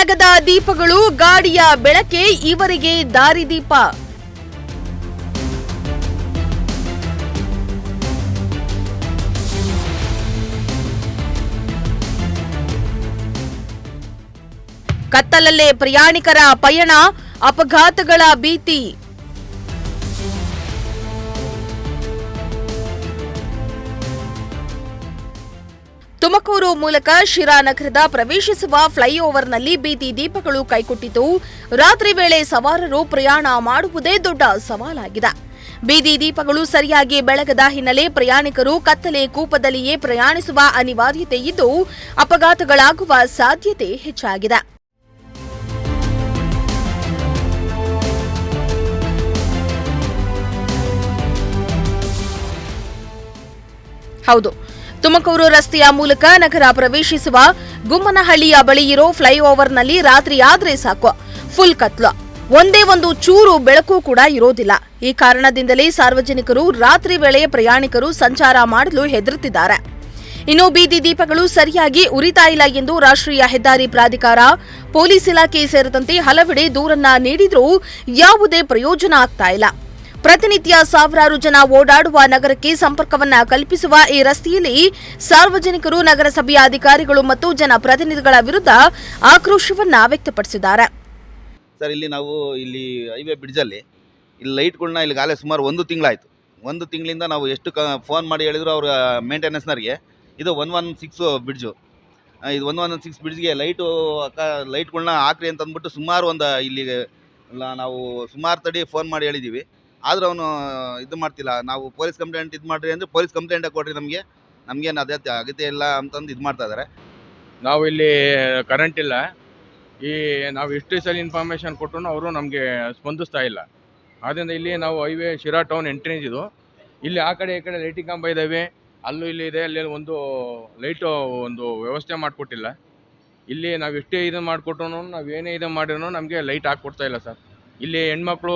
ಬೆಳಗದ ದೀಪಗಳು ಗಾಡಿಯ ಬೆಳಕೆ ಇವರಿಗೆ ದಾರಿದೀಪ. ಕತ್ತಲಲ್ಲೇ ಪ್ರಯಾಣಿಕರ ಪಯಣ, ಅಪಘಾತಗಳ ಭೀತಿ. ತುಮಕೂರು ಮೂಲಕ ಶಿರಾ ನಗರದ ಪ್ರವೇಶಿಸುವ ಫ್ಲೈಓವರ್ನಲ್ಲಿ ಬೀದಿ ದೀಪಗಳು ಕೈಕೊಟ್ಟಿದ್ದು, ರಾತ್ರಿ ವೇಳೆ ಸವಾರರು ಪ್ರಯಾಣ ಮಾಡುವುದೇ ದೊಡ್ಡ ಸವಾಲಾಗಿದೆ. ಬೀದಿ ದೀಪಗಳು ಸರಿಯಾಗಿ ಬೆಳಗದ ಹಿನ್ನೆಲೆ ಪ್ರಯಾಣಿಕರು ಕತ್ತಲೆ ಕೂಪದಲ್ಲಿಯೇ ಪ್ರಯಾಣಿಸುವ ಅನಿವಾರ್ಯತೆ ಇದ್ದು, ಅಪಘಾತಗಳಾಗುವ ಸಾಧ್ಯತೆ ಹೆಚ್ಚಾಗಿದೆ. ಹೌದು, ತುಮಕೂರು ರಸ್ತೆಯ ಮೂಲಕ ನಗರ ಪ್ರವೇಶಿಸುವ ಗುಮ್ಮನಹಳ್ಳಿಯ ಬಳಿ ಇರೋ ಫ್ಲೈಓವರ್ನಲ್ಲಿ ರಾತ್ರಿ ಆದ್ರೆ ಸಾಕು, ಫುಲ್ ಕತ್ಲು, ಒಂದೇ ಒಂದು ಚೂರು ಬೆಳಕು ಕೂಡ ಇರೋದಿಲ್ಲ. ಈ ಕಾರಣದಿಂದಲೇ ಸಾರ್ವಜನಿಕರು ರಾತ್ರಿ ವೇಳೆ ಪ್ರಯಾಣಿಕರು ಸಂಚಾರ ಮಾಡಲು ಹೆದರುತ್ತಿದ್ದಾರೆ. ಇನ್ನು ಬೀದಿ ದೀಪಗಳು ಸರಿಯಾಗಿ ಉರಿತಾ ಇಲ್ಲ ಎಂದು ರಾಷ್ಟ್ರೀಯ ಹೆದ್ದಾರಿ ಪ್ರಾಧಿಕಾರ, ಪೊಲೀಸ್ ಇಲಾಖೆ ಸೇರಿದಂತೆ ಹಲವೆಡೆ ದೂರನ್ನ ನೀಡಿದ್ರೂ ಯಾವುದೇ ಪ್ರಯೋಜನ ಆಗ್ತಾ ಇಲ್ಲ. ಪ್ರತಿನಿತ್ಯ ಸಾವಿರಾರು ಜನ ಓಡಾಡುವ ನಗರಕ್ಕೆ ಸಂಪರ್ಕವನ್ನ ಕಲ್ಪಿಸುವ ಈ ರಸ್ತೆಯಲ್ಲಿ ಸಾರ್ವಜನಿಕರು, ನಗರಸಭೆಯ ಅಧಿಕಾರಿಗಳು ಮತ್ತು ಜನಪ್ರತಿನಿಧಿಗಳ ವಿರುದ್ಧ ಆಕ್ರೋಶವನ್ನ ವ್ಯಕ್ತಪಡಿಸಿದ್ದಾರೆ. ಸರ್, ನಾವು ಹೈವೇ ಬ್ರಿಡ್ಜಲ್ಲಿ ಲೈಟ್ಗಳನ್ನ ಇಲ್ಲಿಗಾಗಲೇ ಸುಮಾರು 1 ತಿಂಗಳಾಯಿತು. 1 ತಿಂಗಳಿಂದ ನಾವು ಎಷ್ಟು ಫೋನ್ ಮಾಡಿ ಹೇಳಿದ್ರು ಅವ್ರ ಮೇಂಟೆನೆನ್ಸ್ನವ್ರಿಗೆ, ಇದು 116 ಬ್ರಿಡ್ಜು, ಇದು 116 ಬ್ರಿಡ್ಜ್ಗೆ ಲೈಟ್ಗಳನ್ನ ಹಾಕ್ರಿ ಅಂತ ಅಂದ್ಬಿಟ್ಟು ಸುಮಾರು ನಾವು ಸುಮಾರು ತಡಿ ಫೋನ್ ಮಾಡಿ ಹೇಳಿದ್ದೀವಿ. ಆದರೂ ಅವನು ಇದು ಮಾಡ್ತಿಲ್ಲ. ನಾವು ಪೊಲೀಸ್ ಕಂಪ್ಲೇಂಟ್ ಮಾಡಿರಿ ಅಂದರೆ ಪೊಲೀಸ್ ಕಂಪ್ಲೇಂಟ್ ಕೊಡ್ರಿ, ನಮಗೇನು ಅದೇ ಅಗತ್ಯ ಇಲ್ಲ ಅಂತಂದು ಇದು ಮಾಡ್ತಾ ಇದ್ದಾರೆ. ನಾವು ಇಲ್ಲಿ ಕರೆಂಟ್ ಇಲ್ಲ, ನಾವು ಎಷ್ಟು ಸಲ ಇನ್ಫಾರ್ಮೇಷನ್ ಕೊಟ್ಟರು ಅವರು ನಮಗೆ ಸ್ಪಂದಿಸ್ತಾ ಇಲ್ಲ. ಆದ್ದರಿಂದ ಇಲ್ಲಿ ನಾವು ಹೈವೇ ಶಿರಾ ಟೌನ್ ಎಂಟ್ರೆನ್ಸ್ ಇದು. ಇಲ್ಲಿ ಆ ಕಡೆ ಈ ಕಡೆ ಲೈಟಿಂಗ್ ಕಂಬ ಇದ್ದಾವೆ, ಅಲ್ಲೂ ಇಲ್ಲಿ ಇದೆ, ಅಲ್ಲಿ ಒಂದು ಲೈಟು ಒಂದು ವ್ಯವಸ್ಥೆ ಮಾಡಿಕೊಟ್ಟಿಲ್ಲ. ಇಲ್ಲಿ ನಾವು ಎಷ್ಟೇ ಇದನ್ನು ಮಾಡಿಕೊಟ್ರು, ನಾವೇನೇ ಇದು ಮಾಡಿದ್ರು ನಮಗೆ ಲೈಟ್ ಹಾಕ್ಕೊಡ್ತಾ ಇಲ್ಲ ಸರ್. ಇಲ್ಲಿ ಹೆಣ್ಮಕ್ಳು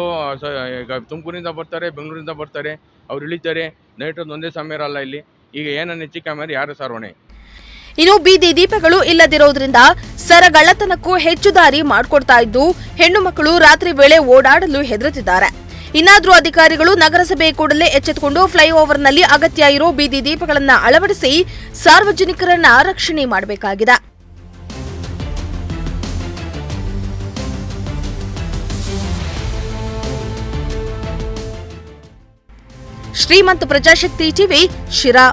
ಈಗ ತುಮಕೂರಿಂದ ಬರ್ತಾರೆ, ಬೆಂಗಳೂರಿಂದ ಬರ್ತಾರೆ, ಅವ್ರು ಇಳಿತಾರೆ, ನೈಟ್ ಒಂದೇ ಸಮಯ ಇರಲ್ಲ ಇಲ್ಲಿ. ಈಗ ಏನನ್ನ ಹೆಚ್ಚಿಗೆ ಮೇಲೆ ಯಾರು ಸರ್ ಹೊಣೆ? ಇನ್ನು ಬೀದಿ ದೀಪಗಳು ಇಲ್ಲದಿರೋದ್ರಿಂದ ಸರಗಳ್ಳತನಕ್ಕೂ ಹೆಚ್ಚು ದಾರಿ ಮಾಡಿಕೊಡ್ತಾ ಇದ್ದು, ಹೆಣ್ಣು ಮಕ್ಕಳು ರಾತ್ರಿ ವೇಳೆ ಓಡಾಡಲು ಹೆದರುತ್ತಿದ್ದಾರೆ. ಇನ್ನಾದ್ರೂ ಅಧಿಕಾರಿಗಳು, ನಗರಸಭೆ ಕೂಡಲೇ ಎಚ್ಚೆತ್ತುಕೊಂಡು ಫ್ಲೈಓವರ್ನಲ್ಲಿ ಅಗತ್ಯ ಇರೋ ಬೀದಿ ದೀಪಗಳನ್ನು ಅಳವಡಿಸಿ ಸಾರ್ವಜನಿಕರನ್ನ ರಕ್ಷಣೆ ಮಾಡಬೇಕಾಗಿದೆ. ಶ್ರೀಮಂತ ಪ್ರಜಾಶಕ್ತಿ ಟಿವಿ, ಶಿರಾ.